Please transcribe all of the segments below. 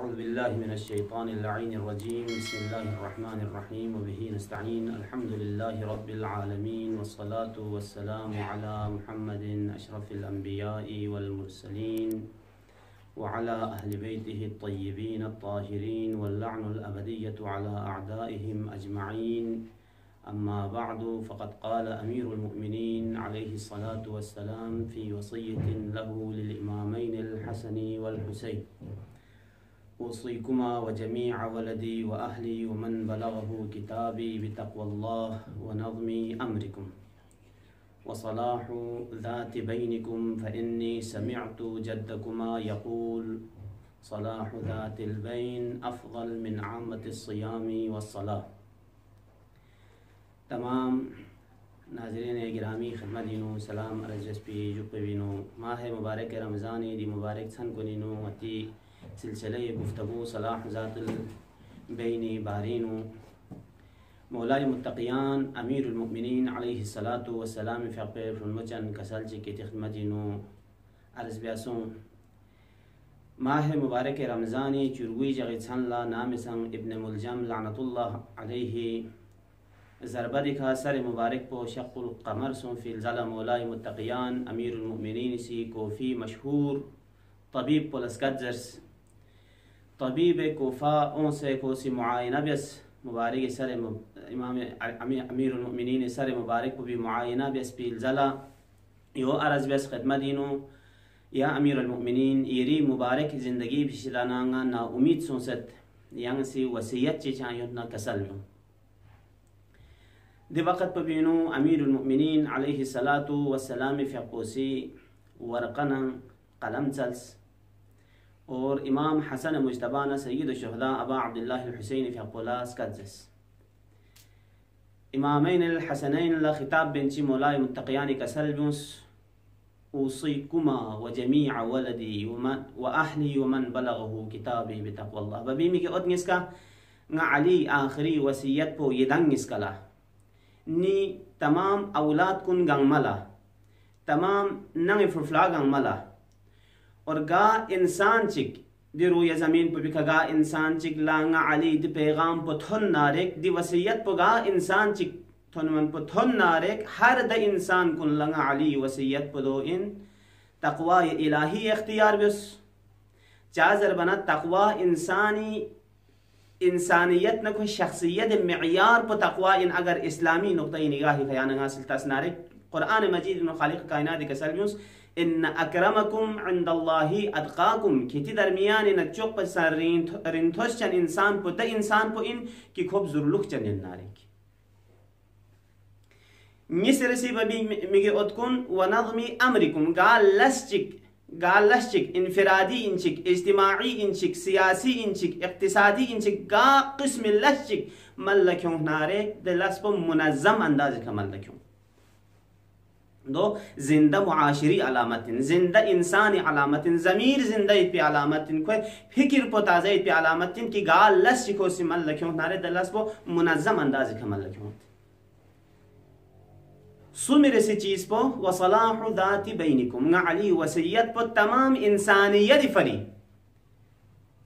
अऊज़ु बिल्लाहि मिनश्शैतानिर रजीम बिस्मिल्लाहिर्रहमानिर्रहीम व बिही नस्तईन अल्हम्दुलिल्लाहि रब्बिल आलमीन वस्सलातु वस्सलामु अला मुहम्मदिन अशरफिल अंबियाइ वल मुरसलीन व अला अहलि बैतिहि अत्तय्यिबीन अत्ताहिरीन वल लअनुल अबदिय्यतु अला अअदाइहिम अजमईन अम्मा बअदु फ़क़द क़ाल अमीरुल मुमिनीन अलैहि सलातु वस्सलाम फ़ी वसिय्यतिन लहु लिल इमामैनिल हसनी वल हुसैन उसीकुमा व जमीअ वलदी व अहली व मन बलगहु किताबी बितक़वल्लाह व नज़्मी अम्रिकुम व सलाहु ज़ाति बैनिकुम फ़इन्नी समिअतु जद्दकुमा यक़ूल सलाहु ज़ातिल बैन अफ़ज़ल मिन आम्मतिस सियामी वस्सलाह। तमाम नाज़रीन गिरामी खिदमतिनो सलाम अर्ज़ पे जुक़विनो माह मुबारक रमज़ान दी मुबारक सन कोनिनो अति सिलसिले गुफ्तगू सलाह ज़ातिल बैनी बारीनो मौलाए मुत्तक़ियान अमीरुल मुमिनीन अलैहि सलातु वस्सलाम फ़क़फ़ुलमचन कसल के खिदमतिनो अर्ज़ ब्यासों माह मुबारक रमज़ानी चुरगुई जगह छनला नाम संग इब्न मुलजम लानतुल्लाह अलैहि ज़रबा दिखा सर मुबारक पो शक़ुल क़मर सों फ़िल ज़ला मौलाए मुत्तक़ियान अमीरुल मुमिनीन सी कोफ़ी मशहूर तबीब पुलस्कज़र्स तबीब कोफ़ा ओं से कोसी मुआयना बस मुबारक सर इमाम अमीरुल मुमिनीन सर मुबारक भी मुआयना बस फ़िल ज़ला यो अर्ज़ बस खिदमतिनो या अमीरुल मुमिनीन येरी मुबारक ज़िंदगी बिशलानांगा ना उम्मीद सोंसत यांग सी वसीयत चिचायों ना कसल में दे वक़्त पबीनो अमीरुल मुमिनीन अलैहि सलातु वस्सलाम फ़क़ोसी वरक़ना कलम चल्स और इमाम हसन मुज्तबाना सय्यद शुहदा अबा अब्दुल्लाह हुसैन फ़क़ोलास कज़्ज़स इमामैन अल हसनैन ला खिताब बेंची मौलाए मुत्तक़ियान कसल बिउस उसीकुमा व जमीअ वलदी व अहली व मन बलगहु किताबी बितक़वल्लाह बबीमी के ओतनिस्का nga ali आखिरी वसीयत पो यदंग इसकला नी तमाम औलाद कुन गंगमला तमाम नंग फुफला गंगमला और गा इंसान चिक दि रोया ज़मीन पर बिखा गा इंसान चिक लांगा अली दि पैगाम पर थन नारेक दि वसीयत पर गा इंसान चिक थन मन पर थन नारेक हर द इंसान कुन लंगा अली वसीयत पर दो इन तक़वा इलाही इख्तियार बिस चाज़र बना तक़वा इंसानी इंसानियत न कोई शख्सियत मेयार पर तक़वा इन अगर इस्लामी नुक़्ता निगाह ख़यान हासिल तस्नारे क़ुरान मजीद में खालिक़ कायनात के सलम्स इन्न अक्रमकुम इंदल्लाहि अत्क़ाकुम खेती दरमियान न चौक पर रिंथोस चन इंसान पर द इंसान पर इन की खूब ज़ुर्लुक चन नारे की निसरसी बबी मिगे उत्कुन व नज़्मी अम्रिकुम गालस्चिक इनफिरादी इंचिक इज्तिमाई इंचिक सियासी इंचिक इक्तिसादी इंचिक गा किस्म लस्चिक मल्लक्यों नारे द लस्प मुनज़्ज़म अंदाज का मल्लक्यों दो जिंदा मुआशरी अलामतिन जिंदा इंसानी अलामतिन ज़मीर जिंदा पे अलामतिन कोई फिक्र पो ताज़ा पे अलामतिन की गाल लस्चिको से मल्लक्यों नारे द लस्प मुनज़्ज़म अंदाज का मल्लक्यों सुमेरे से चीज़ पो व सलाहु ज़ाति बैनिकुम nga अली वसीयत पो तमाम इंसानियत फरी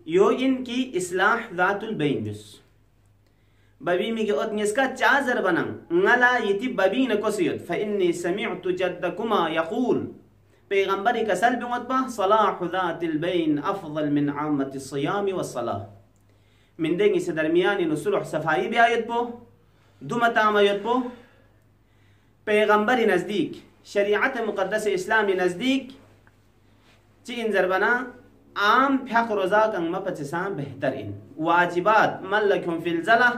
यो इनकी इस्लाह ज़ातुल बैन बिस बबी मिगे ओतनिस्का चाज़र बनंग ngala यति बबी न कोसियत फ़इन्नी समिअतु जद्दकुमा यक़ूल पैगंबरी कसल बिमत पा सलाहु ज़ातिल बैन अफ़ज़ल मिन आम्मतिस सियामी वस्सलाह min dengi se darmiyani no sulh सफाई भी आयत पो दुमताम आयत पो पैगंबरी नज़दीक शरीयत मुक़द्दस इस्लामी नज़दीक ची इन ज़रबना आम फ़्याक़ रोज़ा कंगमा पचसां बेहतरीन वाजिबात मल्लक्यों फ़िल ज़ला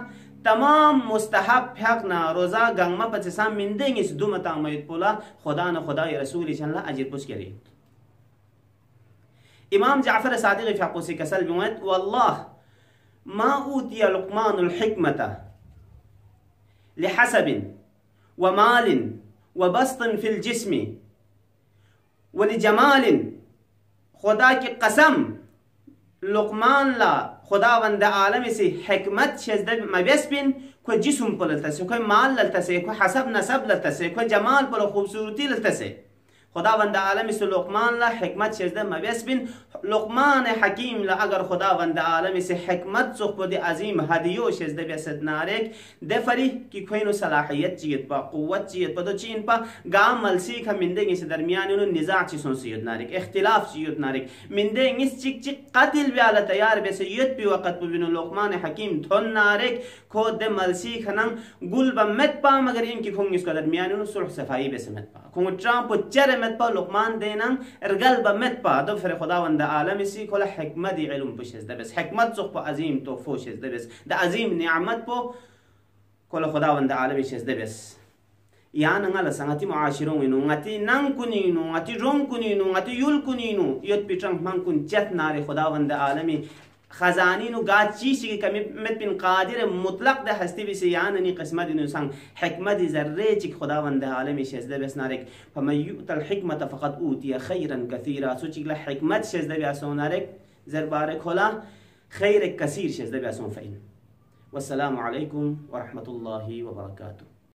तमाम मुस्तहब फ़्याक़ ना रोज़ा गंगमा पचसां मिंदेंगे इस दुमता मयत पोला खुदा न खुदा रसूल चल्ला अजिर पुछ करे इमाम जाफ़र सादिक़ फ़्याक़ो से कसल बिमत वल्लाह मा ऊतिया लुक़मानुल हिकमता लिहसबिन व मालिन व बस्तन फिल जिस्मी वली जमालिन खुदा की कसम लुक़मान ला खुदा वंद आलम से हिकमत शजद मबेस्पिन कोई जिस्म पर ललता से कोई माल ललता से कोई हसब नसब ललता से कोई जमाल पर खूबसूरती ललता से خداوند عالم سے لقمان لا حکمت شزده مبیس بین لقمان حکیم لا اگر خداوند عالم سے حکمت صحبت عظیم هدیو شزده بیست نارک دفری کی کوینو صلاحیت چیت پا قوت چیت پا دو چین پا گام ملسی کا مندنگ اس درمیان انو نزاع چیسون سید نارک اختلاف چیت نارک مندنگ اس چک چک قتل بیالا تیار بیسے یت بی وقت بینو لقمان حکیم تھن نارک کھود دے ملسی کھنن گل با مت پا مگر ان کی کھونگ اس کا درمیان انو صلح صفائی بیسے مت پا کھونگ ٹرامپ چر مت پا لقمان دینا ارگل با مت پا دو فر خداوند عالم سی کھولا حکمت علم پشز ده بس حکمت صح پا عظیم تو فوشز ده بس ده عظیم نعمت پا کھولا خداوند عالم شز ده بس یان نگال سنگتی معاشرون اینو ngati نان کنینو ngati روم کنینو ngati یول کنینو یت پیچنگ من کن چت نار خداوند عالمی خزانینو گاد چیزی که کمی مت بین قادر مطلق ده هستی بیسی یعنی قسمت اینو سنگ حکمت ذره چی خداوند عالمی شزده بس نارک فمن یؤت الحکمت فقد اوتی خیرا کثیرا سو چی حکمت شزده بیاسون نارک زر بارک ہولا خیر کثیر شزده بیاسون فین والسلام علیکم ورحمت الله وبرکاته.